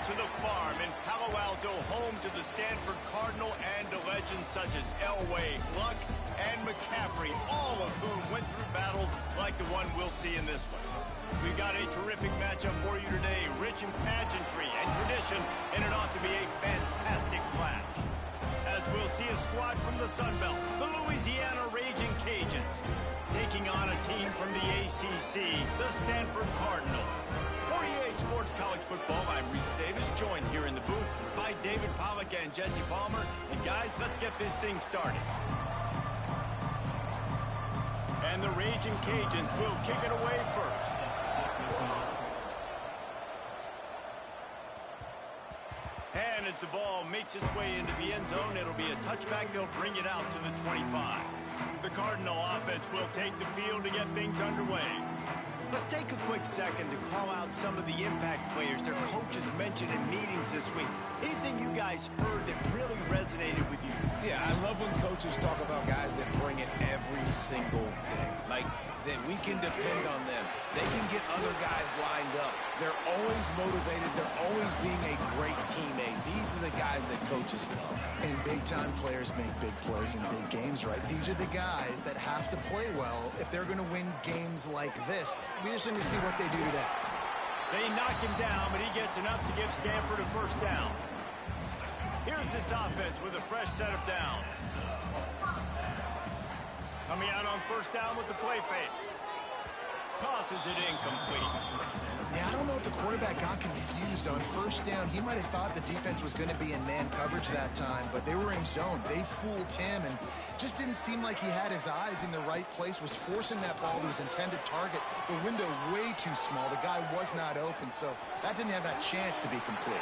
to the farm in Palo Alto, home to the Stanford Cardinal and to legends such as Elway, Luck, and McCaffrey, all of whom went through battles like the one we'll see in this one. We've got a terrific matchup for you today, rich in pageantry and tradition, and it ought to be a fantastic clash. As we'll see a squad from the Sun Belt, the Louisiana Raging Cajuns, taking on a team from the ACC, the Stanford Cardinal. For EA Sports College Football, I'm Reese Davis, joined here in the booth by David Pollack and Jesse Palmer. And guys, let's get this thing started. And the Raging Cajuns will kick it away first. And as the ball makes its way into the end zone, it'll be a touchback. They'll bring it out to the 25. The Cardinal offense will take the field to get things underway. Let's take a quick second to call out some of the impact players their coaches mentioned in meetings this week. Anything you guys heard that really resonated with you? Yeah, I love when coaches talk about guys that bring it every single day. Like, that we can depend on them. They can get other guys lined up. They're always motivated. They're always being a great teammate. These are the guys that coaches love. And big-time players make big plays in big games, right? These are the guys that have to play well if they're going to win games like this. We just need to see what they do today. They knock him down, but he gets enough to give Stanford a first down. Here's this offense with a fresh set of downs. Coming out on first down with the play fake. Tosses it incomplete. Yeah, I don't know if the quarterback got confused on first down. He might have thought the defense was going to be in man coverage that time, but they were in zone. They fooled him and just didn't seem like he had his eyes in the right place, was forcing that ball to his intended target. The window way too small. The guy was not open, so that didn't have that chance to be complete.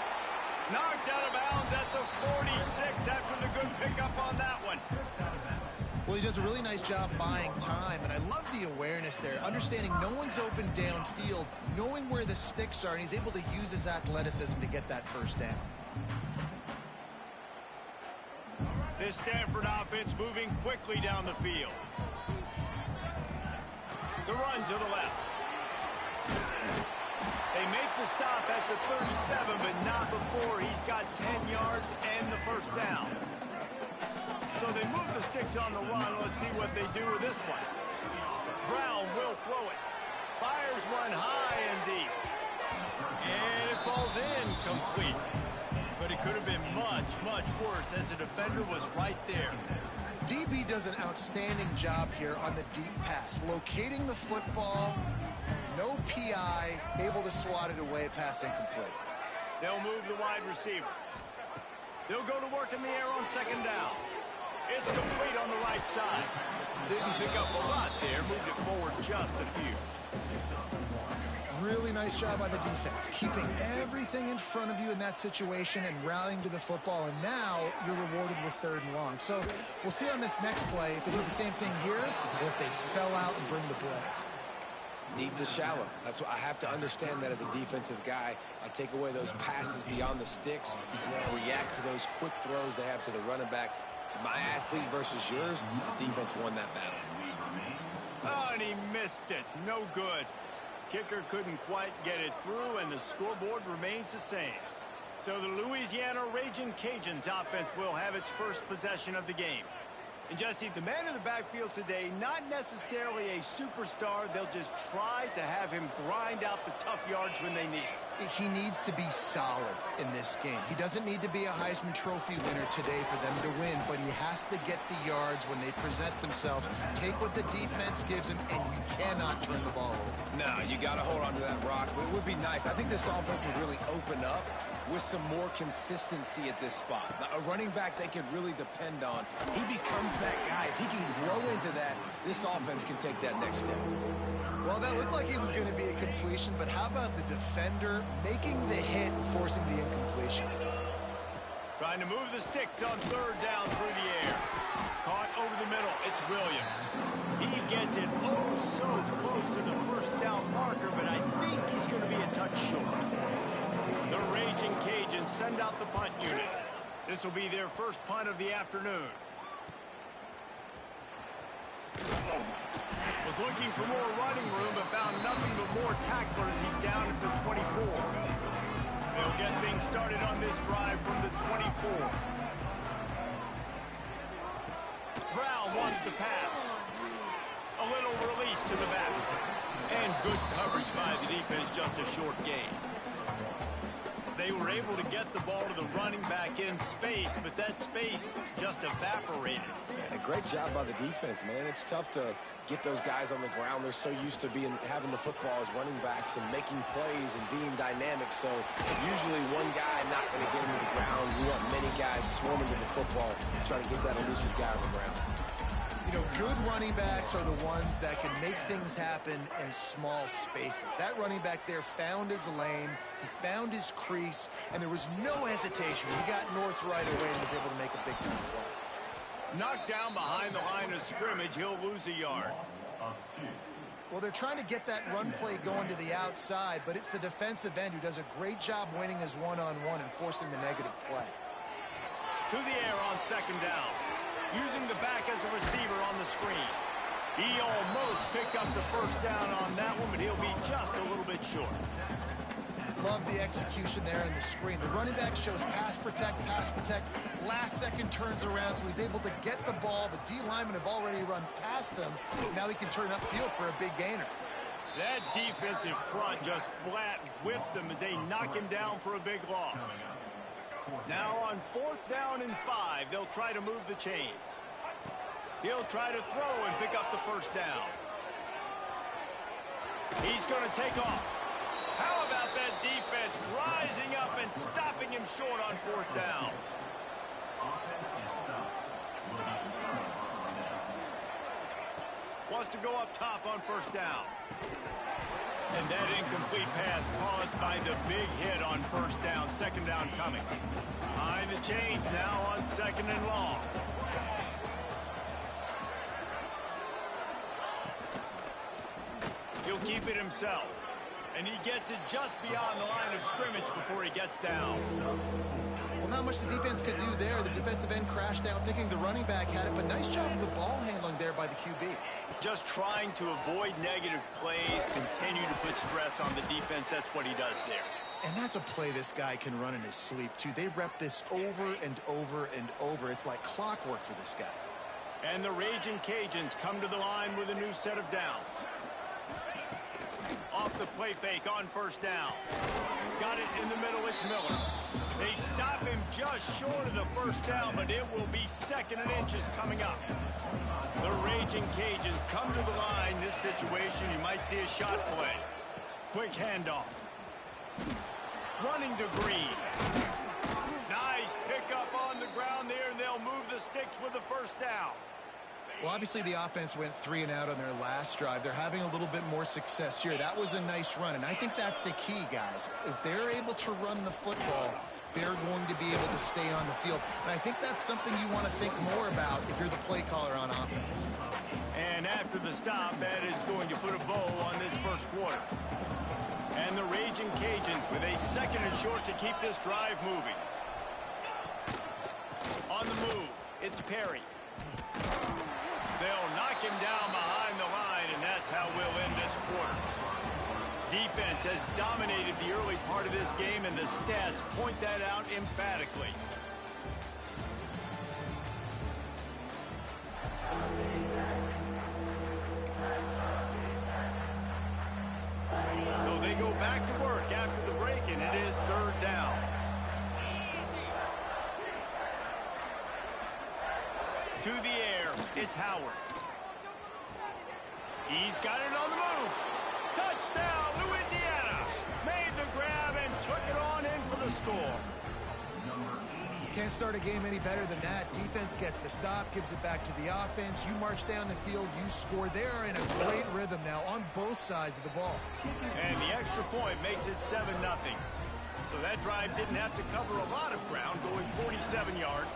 Knocked out of bounds at the 46 after the good pickup on that one. Well, he does a really nice job buying time, and I love the awareness there, understanding no one's open downfield, knowing where the sticks are, and he's able to use his athleticism to get that first down. This Stanford offense moving quickly down the field. The run to the left. They make the stop at the 37, but not before he's got 10 yards and the first down. So they move the sticks on the run. Let's see what they do with this one. Brown will throw it. Fires one high and deep. And it falls incomplete. But it could have been much, much worse as the defender was right there. DB does an outstanding job here on the deep pass. Locating the football, no PI, able to swat it away, pass incomplete. They'll move the wide receiver. They'll go to work in the air on second down. It's complete on the right side. Didn't pick up a lot there, moved it forward just a few. Really nice job by the defense, keeping everything in front of you in that situation and rallying to the football, and now you're rewarded with 3rd and long. So we'll see on this next play if they do the same thing here or if they sell out and bring the blitz. Deep to shallow. That's what I have to understand that as a defensive guy. I take away those passes beyond the sticks, and then I react to those quick throws they have to the running back. It's my athlete versus yours. The defense won that battle. Oh, and he missed it. No good. Kicker couldn't quite get it through, and the scoreboard remains the same. So the Louisiana Raging Cajuns offense will have its first possession of the game. And Jesse, the man in the backfield today, not necessarily a superstar. They'll just try to have him grind out the tough yards when they need it. He needs to be solid in this game. He doesn't need to be a Heisman Trophy winner today for them to win, but he has to get the yards when they present themselves. Take what the defense gives him, and you cannot turn the ball over. No, you got to hold on to that rock. It would be nice. I think this offense would really open up with some more consistency at this spot. Now, a running back they can really depend on. He becomes that guy. If he can grow into that, this offense can take that next step. Well, that looked like it was going to be a completion, but how about the defender making the hit and forcing the incompletion? Trying to move the sticks on 3rd down through the air. Caught over the middle. It's Williams. He gets it oh so close to the first down marker, but I think he's going to be a touch short. The Raging Cajuns send out the punt unit. This will be their first punt of the afternoon. Was looking for more running room, but found nothing but more tacklers. He's down at the 24. They'll get things started on this drive from the 24. Brown wants to pass. A little release to the back. And good coverage by the defense, just a short gain. They were able to get the ball to the running back in space, but that space just evaporated. And a great job by the defense, man. It's tough to get those guys on the ground. They're so used to having the football as running backs and making plays and being dynamic. So usually one guy not going to get him to the ground. You want many guys swarming to the football, trying to get that elusive guy on the ground. You know, good running backs are the ones that can make things happen in small spaces. That running back there found his lane, he found his crease, and there was no hesitation. He got north right away and was able to make a big-time play. Knocked down behind the line of scrimmage, he'll lose a yard. Well, they're trying to get that run play going to the outside, but it's the defensive end who does a great job winning his one-on-one and forcing the negative play. To the air on second down. Using the back as a receiver on the screen. He almost picked up the first down on that one, but he'll be just a little bit short. Love the execution there in the screen. The running back shows pass protect, last second turns around, so he's able to get the ball. The D linemen have already run past him. Now he can turn upfield for a big gainer. That defensive front just flat whipped them as they knock him down for a big loss. Now on 4th down and 5, they'll try to move the chains. He'll try to throw and pick up the first down. He's going to take off. How about that defense rising up and stopping him short on 4th down? Wants to go up top on 1st down. And that incomplete pass caused by the big hit on 1st down. 2nd down coming. Behind the chains now on 2nd and long. He'll keep it himself. And he gets it just beyond the line of scrimmage before he gets down. Well, not much the defense could do there. The defensive end crashed out thinking the running back had it, but nice job with the ball handling there by the QB. Just trying to avoid negative plays, continue to put stress on the defense. That's what he does there. And that's a play this guy can run in his sleep, too. They rep this over and over and over. It's like clockwork for this guy. And the Raging Cajuns come to the line with a new set of downs. Off the play fake on 1st down. Got it in the middle, it's Miller. They stop him just short of the 1st down, but it will be 2nd and inches coming up. The Raging Cajuns come to the line. This situation, you might see a shot play. Quick handoff. Running to Green. Nice pickup on the ground there, and they'll move the sticks with the 1st down. Well, obviously the offense went 3 and out on their last drive. They're having a little bit more success here. That was a nice run, and I think that's the key, guys. If they're able to run the football, they're going to be able to stay on the field. And I think that's something you want to think more about if you're the play caller on offense. And after the stop, that is going to put a bow on this 1st quarter. And the Raging Cajuns with a 2nd and short to keep this drive moving. On the move, it's Perry. They'll knock him down behind the line, and that's how we'll end this quarter. Defense has dominated the early part of this game, and the stats point that out emphatically. So they go back to work after the break, and it is 3rd down. To the air, it's Howard. He's got it on the move. Touchdown, Louisiana. Made the grab and took it on in for the score. Can't start a game any better than that. Defense gets the stop, gives it back to the offense. You march down the field, you score. They're in a great rhythm now on both sides of the ball. And the extra point makes it 7-0. So that drive didn't have to cover a lot of ground, going 47 yards.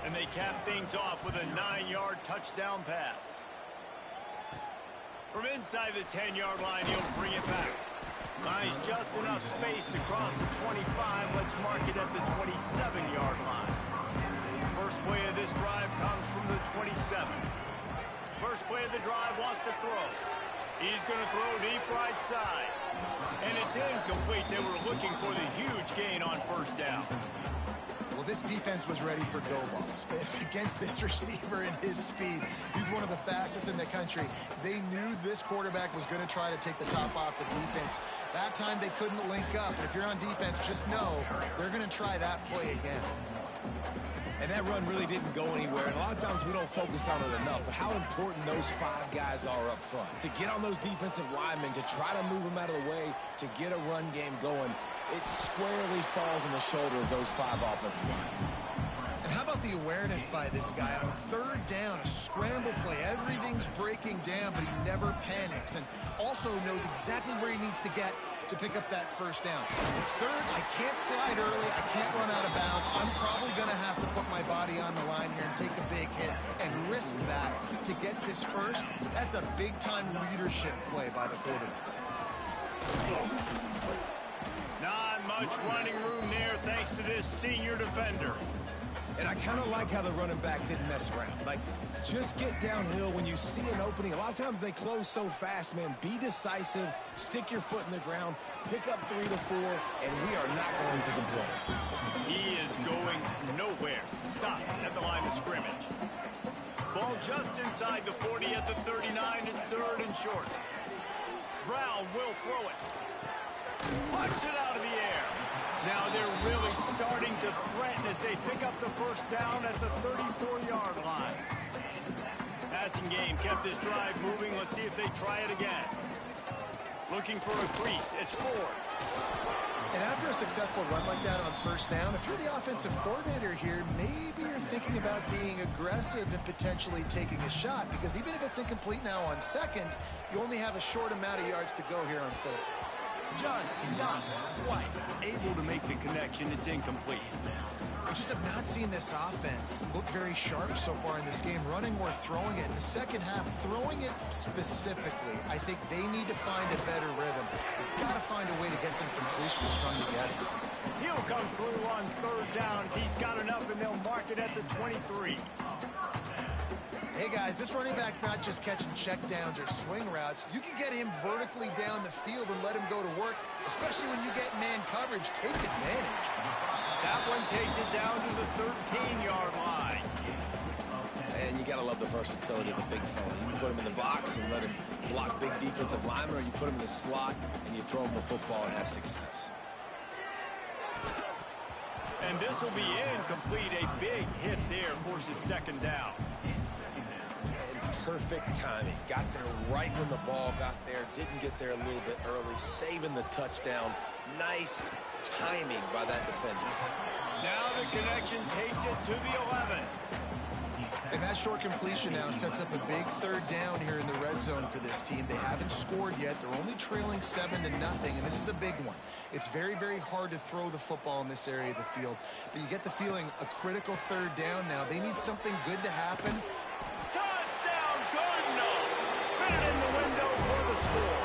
And they cap things off with a 9-yard touchdown pass. From inside the 10-yard line, he'll bring it back. Finds just enough space to cross the 25. Let's mark it at the 27-yard line. First play of this drive comes from the 27. First play of the drive wants to throw. He's going to throw deep right side. And it's incomplete. They were looking for the huge gain on first down. Well, this defense was ready for go balls. Against this receiver and his speed, he's one of the fastest in the country. They knew this quarterback was going to try to take the top off the defense. That time they couldn't link up. If you're on defense, just know they're going to try that play again. And that run really didn't go anywhere. And a lot of times we don't focus on it enough, but how important those 5 guys are up front. To get on those defensive linemen, to try to move them out of the way, to get a run game going, it squarely falls on the shoulder of those 5 offensive linemen. And how about the awareness by this guy? On third down, a scramble play. Everything's breaking down, but he never panics. And also knows exactly where he needs to get to pick up that first down. It's third. I can't slide early. I can't run out of bounds. I'm probably going to have to put my body on the line here and take a big hit and risk that to get this first. That's a big-time leadership play by the quarterback. Not much running room there thanks to this senior defender. And I kind of like how the running back didn't mess around. Like, just get downhill when you see an opening. A lot of times they close so fast, man. Be decisive, stick your foot in the ground, pick up 3 to 4, and we are not going to complain. He is going nowhere. Stop at the line of scrimmage. Ball just inside the 40 at the 39. It's third and short. Brown will throw it. Punch it out of the air. Now they're really starting to threaten as they pick up the first down at the 34-yard line. Passing game kept this drive moving. Let's see if they try it again. Looking for a crease. It's Ford. And after a successful run like that on first down, if you're the offensive coordinator here, maybe you're thinking about being aggressive and potentially taking a shot, because even if it's incomplete now on second, you only have a short amount of yards to go here on third. Just not quite able to make the connection. It's incomplete. We just have not seen this offense look very sharp so far in this game, running or throwing it. In the second half, throwing it specifically, I think they need to find a better rhythm. They've got to find a way to get some completions strung together. He'll come through on third down. He's got enough, and they'll mark it at the 23. Hey, guys, this running back's not just catching checkdowns or swing routes. You can get him vertically down the field and let him go to work, especially when you get man coverage. Take advantage. That one takes it down to the 13-yard line. And you got to love the versatility of the big fella. You can put him in the box and let him block big defensive linemen, or you put him in the slot and you throw him the football and have success. And this will be incomplete. A big hit there forces second down. Perfect timing. Got there right when the ball got there. Didn't get there a little bit early. Saving the touchdown. Nice timing by that defender. Now the connection takes it to the 11. And that short completion now sets up a big third down here in the red zone for this team. They haven't scored yet. They're only trailing 7-0, and this is a big one. It's very, very hard to throw the football in this area of the field. But you get the feeling a critical third down now. They need something good to happen. Fit it in the window for the score.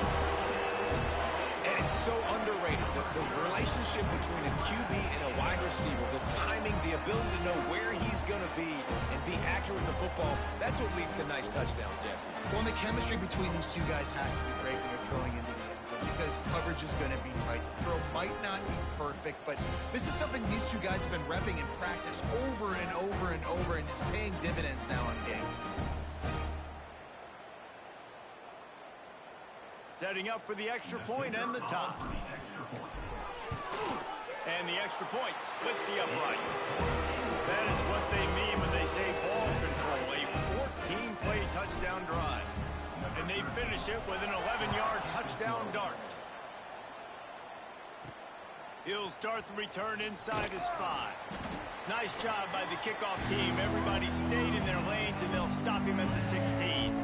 And it's so underrated. The relationship between a QB and a wide receiver, the timing, the ability to know where he's going to be and be accurate with the football, that's what leads to nice touchdowns, Jesse. Well, and the chemistry between these two guys has to be great when you're throwing into the end zone, because coverage is going to be tight. The throw might not be perfect, but this is something these two guys have been repping in practice over and over and over, and it's paying dividends now in game. Setting up for the extra point and the tie. And the extra point splits the uprights. That is what they mean when they say ball control. A 14-play touchdown drive. And they finish it with an 11-yard touchdown dart. He'll start the return inside his 5. Nice job by the kickoff team. Everybody stayed in their lanes, and they'll stop him at the 16.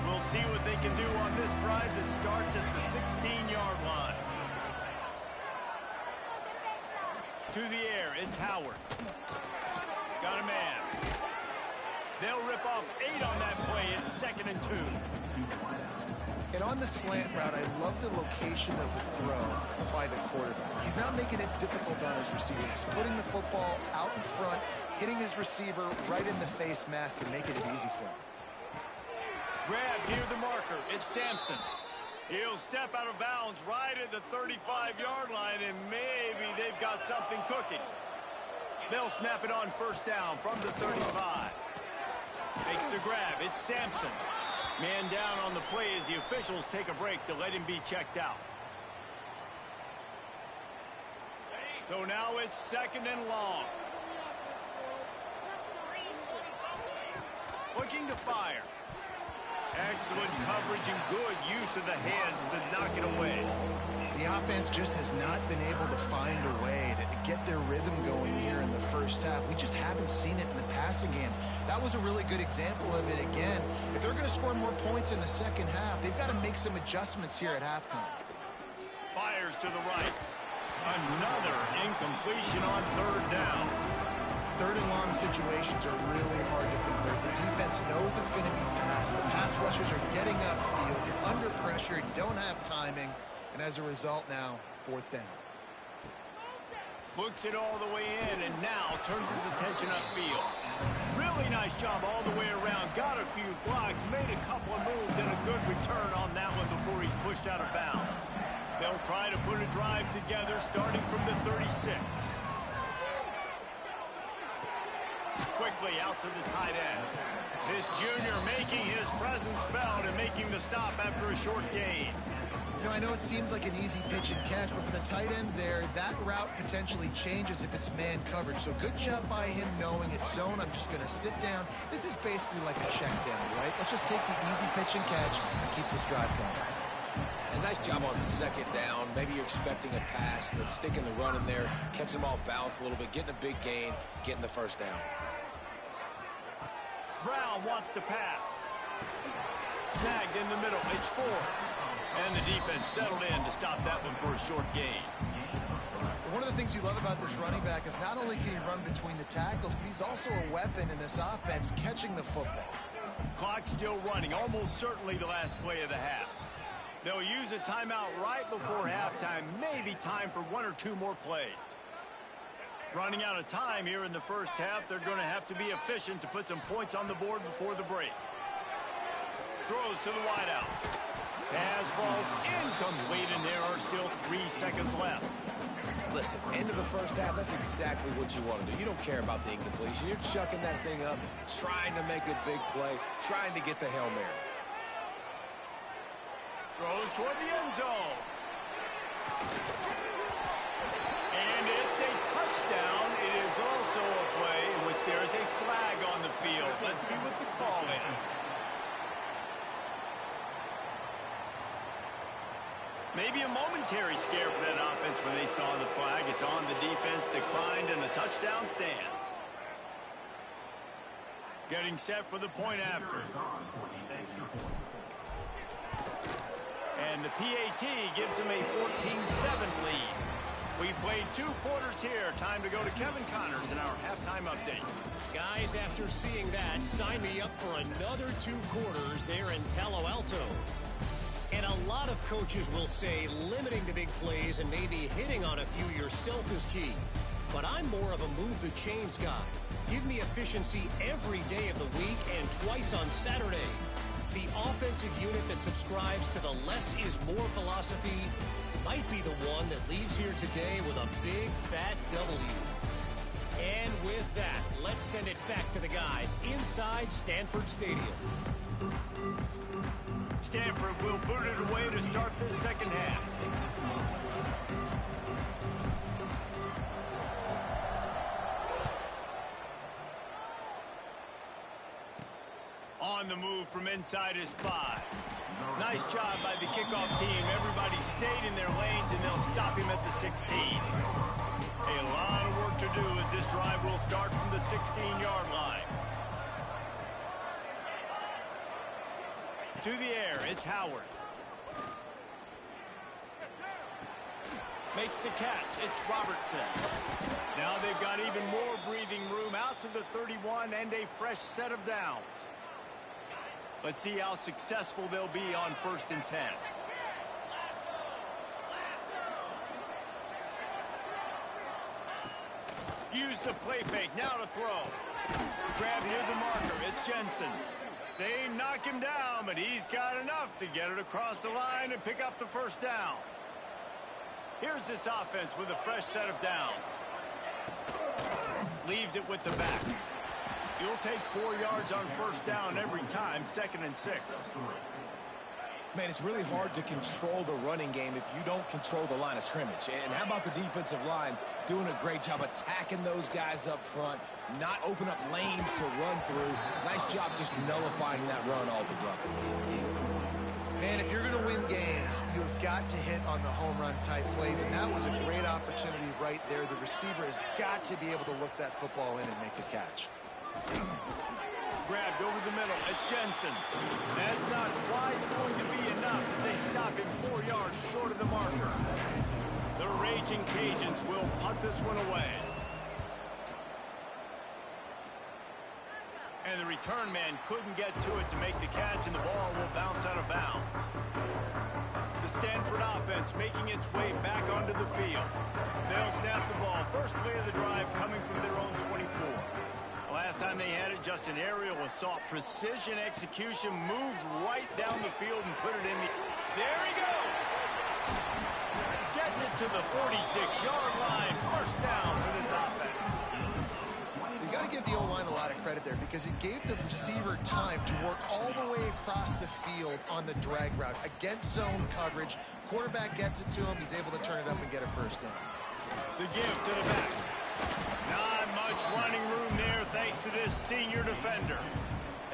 We'll see what they can do on this drive that starts at the 16-yard line. To the air, it's Howard. Got a man. They'll rip off 8 on that play. It's 2nd and 2. And on the slant route, I love the location of the throw by the quarterback. He's not making it difficult on his receiver. He's putting the football out in front, hitting his receiver right in the face mask and making it easy for him. Grab near the marker. It's Sampson. He'll step out of bounds right at the 35-yard line, and maybe they've got something cooking. They'll snap it on first down from the 35. Makes the grab. It's Sampson. Man down on the play as the officials take a break to let him be checked out. So now it's second and long. Looking to fire. Excellent coverage and good use of the hands to knock it away. The offense just has not been able to find a way to get their rhythm going here in the first half. We just haven't seen it in the passing game. That was a really good example of it again. If they're going to score more points in the second half, they've got to make some adjustments here at halftime. Fires to the right. Another incompletion on third down. Third and long situations are really hard to convert. The defense knows it's going to be passed. The pass rushers are getting upfield. You're under pressure. You don't have timing. And as a result now, fourth down. Looks it all the way in and now turns his attention upfield. Really nice job all the way around. Got a few blocks, made a couple of moves, and a good return on that one before he's pushed out of bounds. They'll try to put a drive together starting from the 36. Quickly out to the tight end. This junior making his presence felt and making the stop after a short gain. You know, I know it seems like an easy pitch and catch, but for the tight end there, that route potentially changes if it's man coverage. So good job by him knowing it's zone. I'm just going to sit down. This is basically like a check down, right? Let's just take the easy pitch and catch and keep this drive going. A nice job on second down. Maybe you're expecting a pass, but sticking the run in there, catching them off balance a little bit, getting a big gain, getting the first down. Brown wants to pass. Snagged in the middle. It's 4. And the defense settled in to stop that one for a short gain. One of the things you love about this running back is not only can he run between the tackles, but he's also a weapon in this offense catching the football. Clock still running, almost certainly the last play of the half. They'll use a timeout right before halftime. Maybe time for 1 or 2 more plays. Running out of time here in the first half, they're going to have to be efficient to put some points on the board before the break. Throws to the wideout. Pass falls incomplete, and there are still 3 seconds left. Listen, end of the first half, that's exactly what you want to do. You don't care about the incompletion. You're chucking that thing up, trying to make a big play, trying to get the Hail Mary. Throws toward the end zone. And it's a touchdown. It is also a play in which there is a flag on the field. Let's see what the call is. Maybe a momentary scare for that offense when they saw the flag. It's on, the defense declined, and the touchdown stands. Getting set for the point after. And the PAT gives them a 14-7 lead. We've played 2 quarters here. Time to go to Kevin Connors in our halftime update. Guys, after seeing that, sign me up for another 2 quarters there in Palo Alto. And a lot of coaches will say limiting the big plays and maybe hitting on a few yourself is key. But I'm more of a move the chains guy. Give me efficiency every day of the week and twice on Saturday. The offensive unit that subscribes to the less is more philosophy might be the one that leaves here today with a big fat W. And with that, let's send it back to the guys inside Stanford Stadium. Stanford will boot it away to start this second half. On the move from inside his 5. Nice job by the kickoff team. Everybody stayed in their lanes, and they'll stop him at the 16. A lot of work to do as this drive will start from the 16-yard line. To the air, it's Howard. Makes the catch, it's Robertson. Now they've got even more breathing room out to the 31 and a fresh set of downs. Let's see how successful they'll be on 1st and 10. Use the play fake, now to throw. Grab near the marker, it's Jensen. They knock him down, but he's got enough to get it across the line and pick up the first down. Here's this offense with a fresh set of downs. Leaves it with the back. You'll take 4 yards on first down every time, 2nd and 6. Man, it's really hard to control the running game if you don't control the line of scrimmage. And how about the defensive line doing a great job attacking those guys up front, not open up lanes to run through. Nice job just nullifying that run altogether. Man, if you're going to win games, you've got to hit on the home run type plays, and that was a great opportunity right there. The receiver has got to be able to look that football in and make the catch. Grabbed over the middle. It's Jensen. That's not quite going to be enough as they stop him 4 yards short of the marker. The Raging Cajuns will punt this one away. And the return man couldn't get to it to make the catch, and the ball will bounce out of bounds. The Stanford offense making its way back onto the field. They'll snap the ball. First play of the drive coming from their own 24. Last time they had it, just an aerial assault. Precision execution, moves right down the field and put it in the... There he goes! Gets it to the 46-yard line. First down for this offense. You got to give the O-line a lot of credit there because it gave the receiver time to work all the way across the field on the drag route. Against zone coverage, quarterback gets it to him. He's able to turn it up and get a first down. The give to the back. Not much running room there thanks to this senior defender.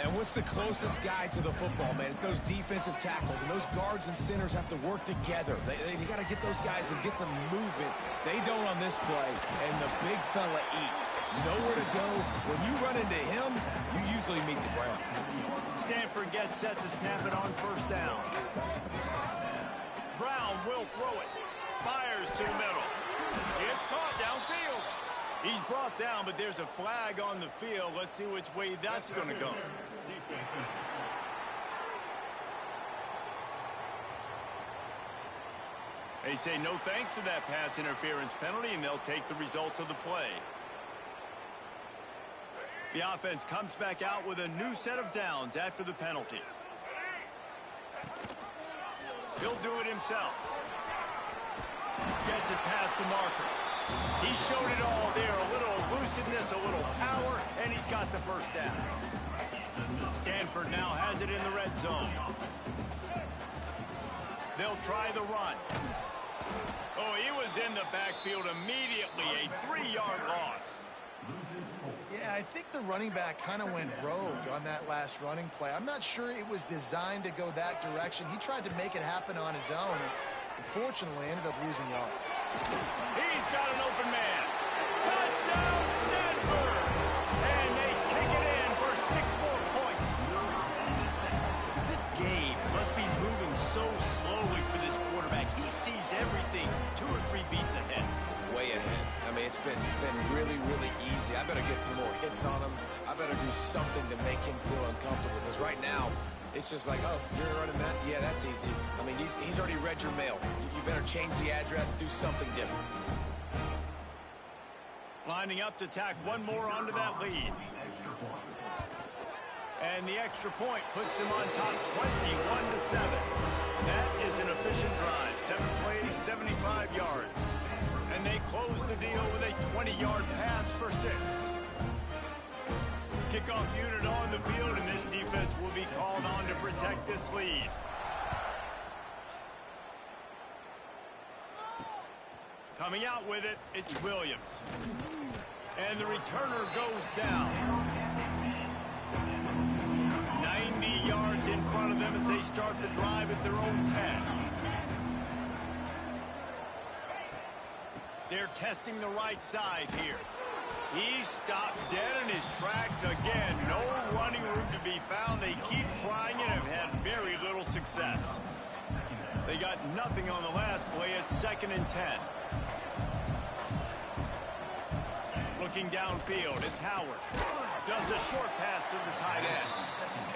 And what's the closest guy to the football, man? It's those defensive tackles, and those guards and centers have to work together. They got to get those guys and get some movement. They don't on this play, and the big fella eats. Nowhere to go. When you run into him, you usually meet the ground. Stanford gets set to snap it on first down. Brown will throw it. Fires to the middle. It's caught downfield. He's brought down, but there's a flag on the field. Let's see which way that's going to go. They say no thanks to that pass interference penalty, and they'll take the results of the play. The offense comes back out with a new set of downs after the penalty. He'll do it himself. Gets it past the marker. He showed it all there. A little elusiveness, a little power, and he's got the first down. Stanford now has it in the red zone. They'll try the run. Oh, he was in the backfield immediately. A 3-yard loss. Yeah, I think the running back kind of went rogue on that last running play. I'm not sure it was designed to go that direction. He tried to make it happen on his own. Unfortunately, ended up losing yards. He's got an open man. Touchdown, Stanford! And they take it in for 6 more points. This game must be moving so slowly for this quarterback. He sees everything 2 or 3 beats ahead. Way ahead. I mean, it's been really, really easy. I better get some more hits on him. I better do something to make him feel uncomfortable because right now, it's just like, oh, you're running that? Yeah, that's easy. I mean, he's already read your mail. You better change the address, do something different. Lining up to tack one more onto that lead. And the extra point puts them on top 21-7. That is an efficient drive. 7 plays, 75 yards. And they close the deal with a 20-yard pass for 6. Kickoff unit on the field, and this defense will be called on to protect this lead. Coming out with it, it's Williams. And the returner goes down. 90 yards in front of them as they start the drive at their own 10. They're testing the right side here. He stopped dead in his tracks again. No running room to be found. They keep trying it and have had very little success. They got nothing on the last play. It's 2nd and 10. Looking downfield, it's Howard. Just a short pass to the tight end.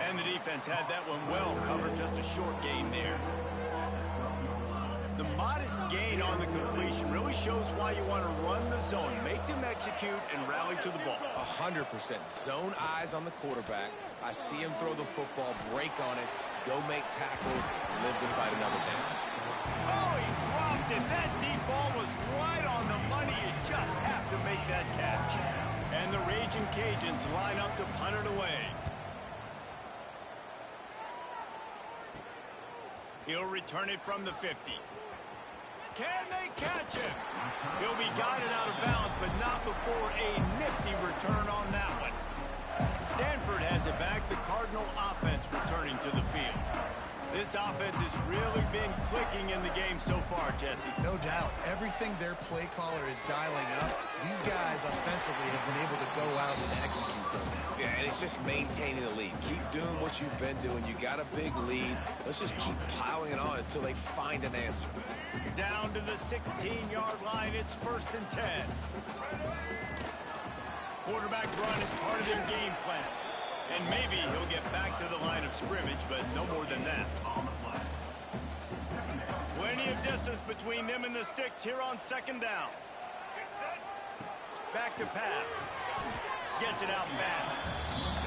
And the defense had that one well covered. Just a short game there. The modest gain on the completion really shows why you want to run the zone, make them execute, and rally to the ball. 100%. Zone eyes on the quarterback. I see him throw the football, break on it, go make tackles, live to fight another down. Oh, he dropped it. That deep ball was right on the money. You just have to make that catch. And the Raging Cajuns line up to punt it away. He'll return it from the 50. Can they catch him? He'll be guided out of bounds, but not before a nifty return on that one. Stanford has it back. The Cardinal offense returning to the field. This offense has really been clicking in the game so far, Jesse. No doubt. Everything their play caller is dialing up, these guys offensively have been able to go out and execute them. Yeah, and it's just maintaining the lead. Keep doing what you've been doing. You got a big lead. Let's just keep piling it on until they find an answer. Down to the 16-yard line. It's 1st and 10. Quarterback run is part of their game plan. And maybe he'll get back to the line of scrimmage, but no more than that. Plenty of distance between them and the sticks here on 2nd down. Back to pass. Gets it out fast.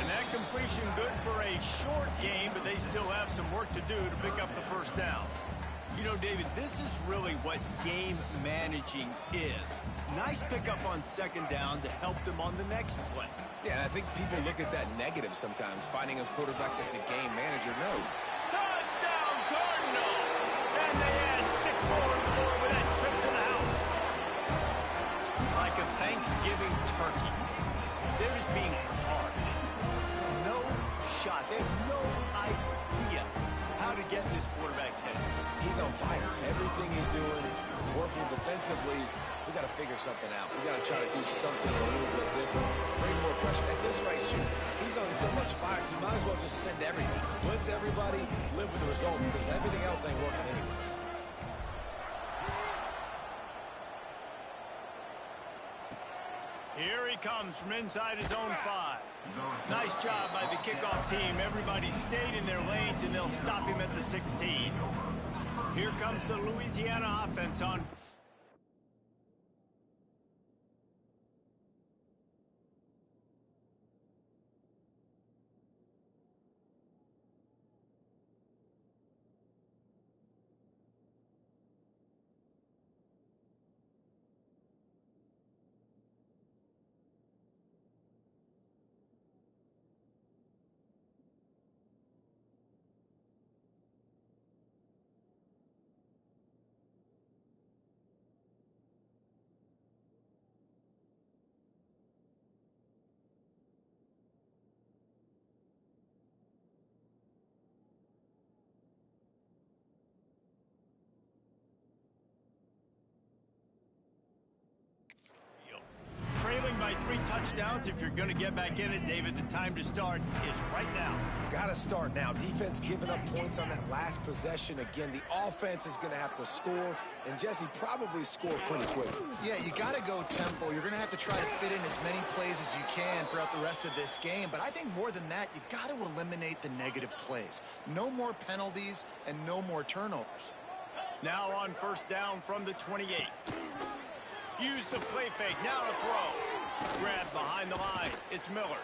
And that completion good for a short game, but they still have some work to do to pick up the 1st down. You know, David, this is really what game managing is. Nice pickup on 2nd down to help them on the next play. Yeah, and I think people look at that negative sometimes, finding a quarterback that's a game manager. No. Touchdown, Cardinal! And they add 6 more to the board with that trip to the house. Like a Thanksgiving turkey. They're just being carved. No shot. They have no idea how to get in this quarterback's head. He's on fire. Everything he's doing is working defensively. We got to figure something out. We got to try to do something a little bit different. Bring more pressure. At this rate, shoot, he's on so much fire, you might as well just send everything. Blitz everybody, live with the results, because everything else ain't working anyways. Here he comes from inside his own 5. Nice job by the kickoff team. Everybody stayed in their lanes, and they'll stop him at the 16. Here comes the Louisiana offense on. Trailing by 3 touchdowns. If you're going to get back in it, David, the time to start is right now. Got to start now. Defense giving up points on that last possession. Again, the offense is going to have to score, and Jesse probably score pretty quickly. Yeah, you got to go tempo. You're going to have to try to fit in as many plays as you can throughout the rest of this game. But I think more than that, you got to eliminate the negative plays. No more penalties and no more turnovers. Now on 1st down from the 28. Use the play fake. Now to throw. Grab behind the line. It's Miller.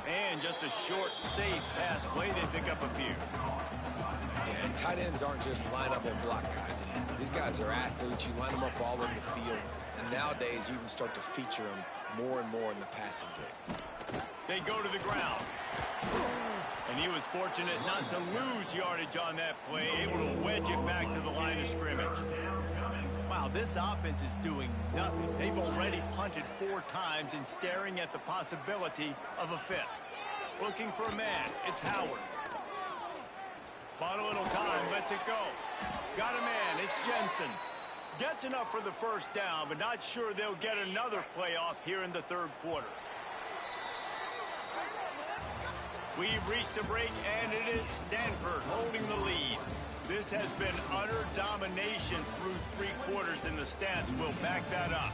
And just a short, safe pass play. They pick up a few. Yeah, and tight ends aren't just line up and block guys anymore. These guys are athletes. You line them up all over the field. And nowadays, you can start to feature them more and more in the passing game. They go to the ground. And he was fortunate not to lose yardage on that play. Able to wedge it back to the line of scrimmage. Wow, this offense is doing nothing. They've already punted 4 times and staring at the possibility of a 5th. Looking for a man. It's Howard. Bought a little time. Lets it go. Got a man. It's Jensen. Gets enough for the 1st down, but not sure they'll get another playoff here in the 3rd quarter. We've reached a break, and it is Stanford holding the lead. This has been utter domination through 3 quarters, and the stats will back that up.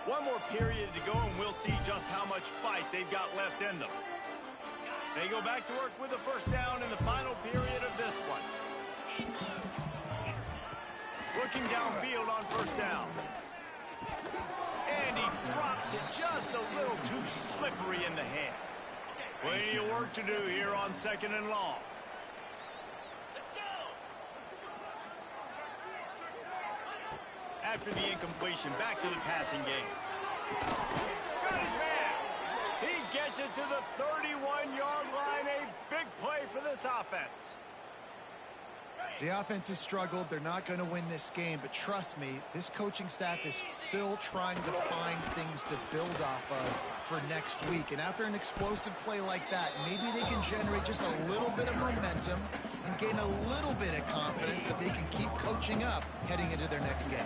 One more period to go, and we'll see just how much fight they've got left in them. They go back to work with a first down in the final period of this one. Looking downfield on first down. And he drops it just a little too slippery in the hands. Plenty of work to do here on 2nd and long. After the incompletion, back to the passing game. Got his man. He gets it to the 31-yard line. A big play for this offense. The offense has struggled. They're not going to win this game, but trust me, this coaching staff is still trying to find things to build off of for next week. And after an explosive play like that, maybe they can generate just a little bit of momentum and gain a little bit of confidence that they can keep coaching up heading into their next game.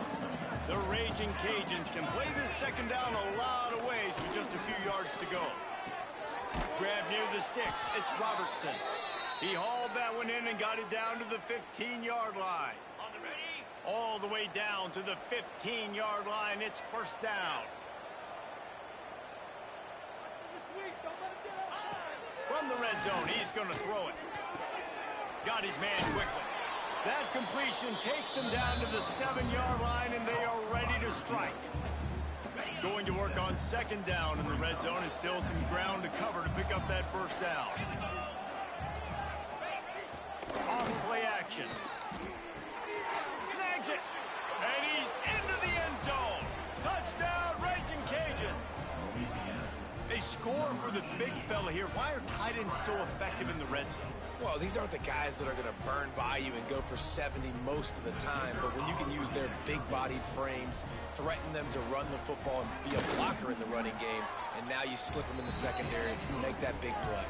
The Raging Cajuns can play this second down a lot of ways with just a few yards to go. Grab near the sticks. It's Robertson. He hauled that one in and got it down to the 15-yard line. All the way down to the 15-yard line. It's first down. From the red zone, he's going to throw it. Got his man quickly. That completion takes them down to the 7-yard line, and they are ready to strike. Going to work on second down in the red zone. Is still some ground to cover to pick up that first down. Off play action. Snags it. And he's into the end zone. Touchdown, Raging Cajuns. They score for the big fella here. Why are tight ends so effective in the red zone? Well, these aren't the guys that are going to burn by you and go for 70 most of the time, but when you can use their big-bodied frames, threaten them to run the football and be a blocker in the running game, and now you slip them in the secondary and make that big play.